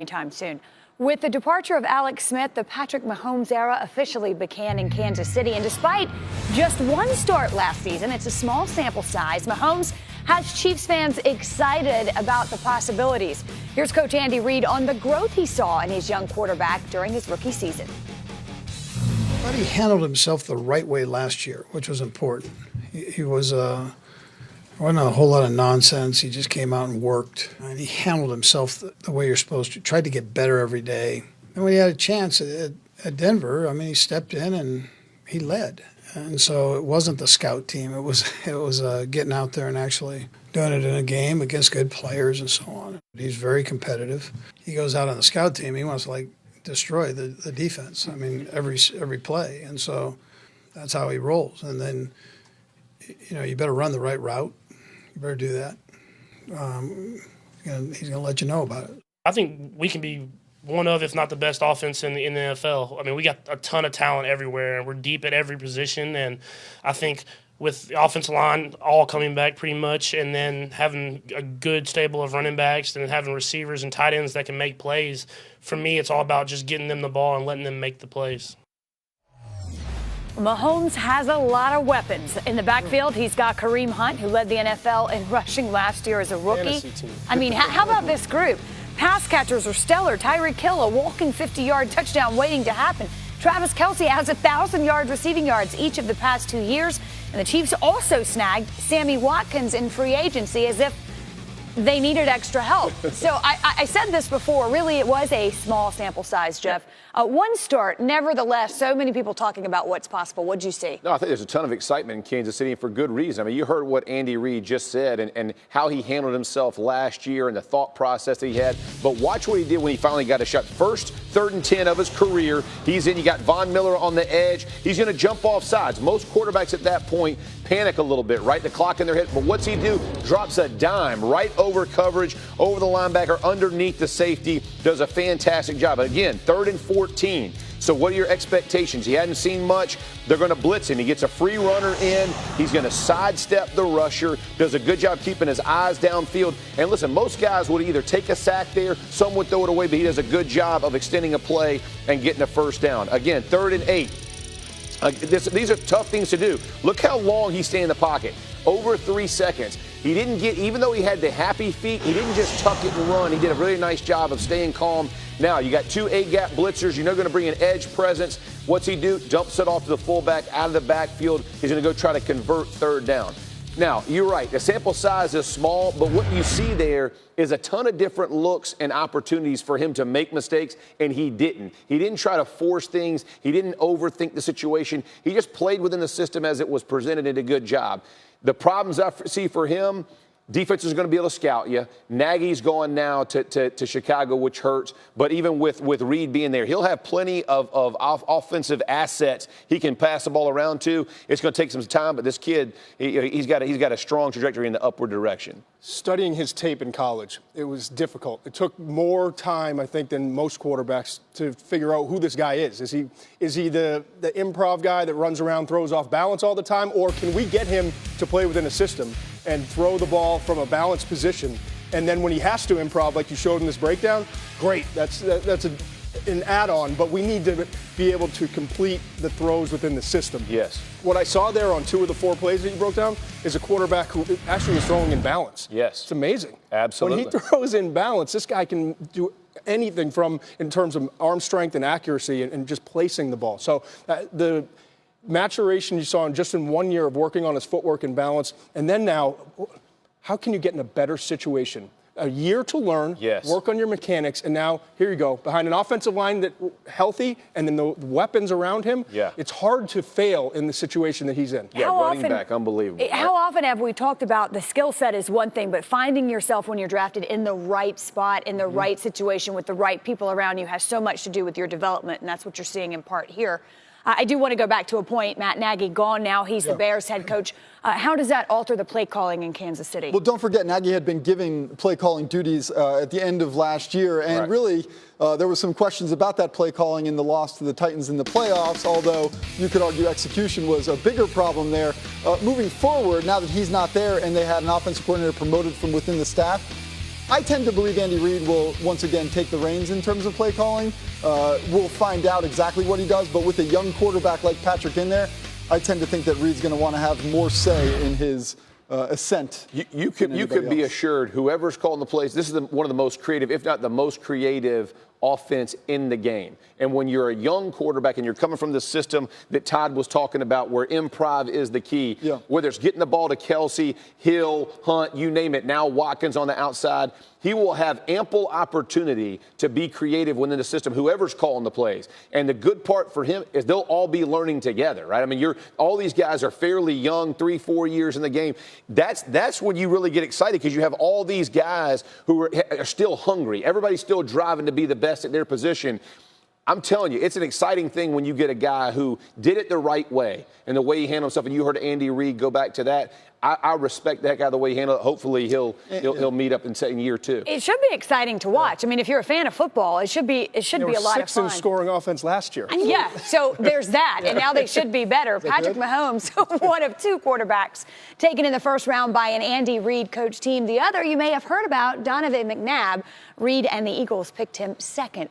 anytime soon. With the departure of Alex Smith, the Patrick Mahomes era officially began in Kansas City. And despite just one start last season, it's a small sample size, Mahomes has Chiefs fans excited about the possibilities. Here's Coach Andy Reid on the growth he saw in his young quarterback during his rookie season. But he handled himself the right way last year, which was important. He wasn't a whole lot of nonsense. He just came out and worked. And he handled himself the way you're supposed to. Tried to get better every day. And when he had a chance at Denver, I mean, he stepped in and he led. And so it wasn't the scout team. It was getting out there and actually doing it in a game against good players and so on. He's very competitive. He goes out on the scout team. He wants to destroy the defense. I mean, every play. And so that's how he rolls. And then, you better run the right route. You better do that. He's going to let you know about it. I think we can be one of, if not the best offense in the NFL. I mean, we got a ton of talent everywhere, and we're deep at every position. And I think with the offensive line all coming back pretty much, and then having a good stable of running backs and having receivers and tight ends that can make plays, for me, it's all about just getting them the ball and letting them make the plays. Mahomes has a lot of weapons. In the backfield, he's got Kareem Hunt, who led the NFL in rushing last year as a rookie. I mean, how about this group? Pass catchers are stellar. Tyreek Hill, a walking 50-yard touchdown waiting to happen. Travis Kelce has 1,000 receiving yards each of the past 2 years. And the Chiefs also snagged Sammy Watkins in free agency as if they needed extra help. So I said this before, really it was a small sample size, Jeff. One start, nevertheless, so many people talking about what's possible. What'd you see? No, I think there's a ton of excitement in Kansas City, and for good reason. I mean, you heard what Andy Reid just said and how he handled himself last year and the thought process that he had. But watch what he did when he finally got a shot. First 3rd and 10 of his career. He's in. You got Von Miller on the edge. He's going to jump off sides. Most quarterbacks at that point panic a little bit, right? The clock in their head. But what's he do? Drops a dime right over coverage, over the linebacker, underneath the safety. Does a fantastic job. Again, 3rd and 14. So what are your expectations? He hadn't seen much. They're going to blitz him. He gets a free runner in. He's going to sidestep the rusher. Does a good job keeping his eyes downfield. And listen, most guys would either take a sack there, some would throw it away, but he does a good job of extending a play and getting a first down. Again, 3rd and 8. These are tough things to do. Look how long he stayed in the pocket. Over 3 seconds. He didn't get, even though he had the happy feet, he didn't just tuck it and run. He did a really nice job of staying calm. Now, you got 2 A-gap blitzers. You're not going to bring an edge presence. What's he do? Dumps it off to the fullback out of the backfield. He's going to go try to convert 3rd down. Now, you're right. The sample size is small, but what you see there is a ton of different looks and opportunities for him to make mistakes, and he didn't. He didn't try to force things. He didn't overthink the situation. He just played within the system as it was presented and did a good job. The problems I see for him, defense is going to be able to scout you. Nagy's going now to Chicago, which hurts. But even with Reid being there, he'll have plenty of offensive assets he can pass the ball around to. It's going to take some time, but this kid, he's got a strong trajectory in the upward direction. Studying his tape in college, it was difficult. It took more time, I think, than most quarterbacks to figure out who this guy is. Is he the improv guy that runs around, throws off balance all the time, or can we get him to play within a system and throw the ball from a balanced position? And then when he has to improv, like you showed in this breakdown, great. That's an add-on, but we need to be able to complete the throws within the system. Yes. What I saw there on 2 of the 4 plays that you broke down is a quarterback who actually is throwing in balance. Yes. It's amazing. Absolutely. When he throws in balance, this guy can do anything in terms of arm strength and accuracy and just placing the ball. So the maturation you saw just in 1 year of working on his footwork and balance, and then now, how can you get in a better situation? A year to learn, yes. Work on your mechanics, and now here you go. Behind an offensive line that healthy, and then the weapons around him, yeah. It's hard to fail in the situation that he's in. Yeah, running back, unbelievable. How often have we talked about the skill set is one thing, but finding yourself when you're drafted in the right spot, in the right situation, with the right people around you has so much to do with your development, and that's what you're seeing in part here. I do want to go back to a point. Matt Nagy gone now. He's the Bears head coach. How does that alter the play calling in Kansas City? Well, don't forget, Nagy had been giving play calling duties at the end of last year. And really, there were some questions about that play calling in the loss to the Titans in the playoffs, although you could argue execution was a bigger problem there. Moving forward, now that he's not there and they had an offensive coordinator promoted from within the staff, I tend to believe Andy Reid will once again take the reins in terms of play calling. We'll find out exactly what he does, but with a young quarterback like Patrick in there, I tend to think that Reid's going to want to have more say in his ascent. You could be assured whoever's calling the plays, this is one of the most creative, if not the most creative offense in the game. And when you're a young quarterback and you're coming from the system that Todd was talking about where improv is the key, whether it's getting the ball to Kelsey, Hill, Hunt, you name it, now Watkins on the outside, he will have ample opportunity to be creative within the system, whoever's calling the plays. And the good part for him is they'll all be learning together, right? I mean, all these guys are fairly young, 3-4 years in the game. That's when you really get excited because you have all these guys who are still hungry. Everybody's still driving to be the best at their position. I'm telling you, it's an exciting thing when you get a guy who did it the right way and the way he handled himself. And you heard Andy Reid go back to that. I respect that guy, the way he handled it. Hopefully he'll meet up in year 2. It should be exciting to watch. I mean, if you're a fan of football, it should be a lot of fun. 6th in scoring offense last year. Yeah, so there's that, and now they should be better. Patrick Mahomes, one of 2 quarterbacks taken in the first round by an Andy Reid coach team. The other you may have heard about, Donovan McNabb. Reid and the Eagles picked him second.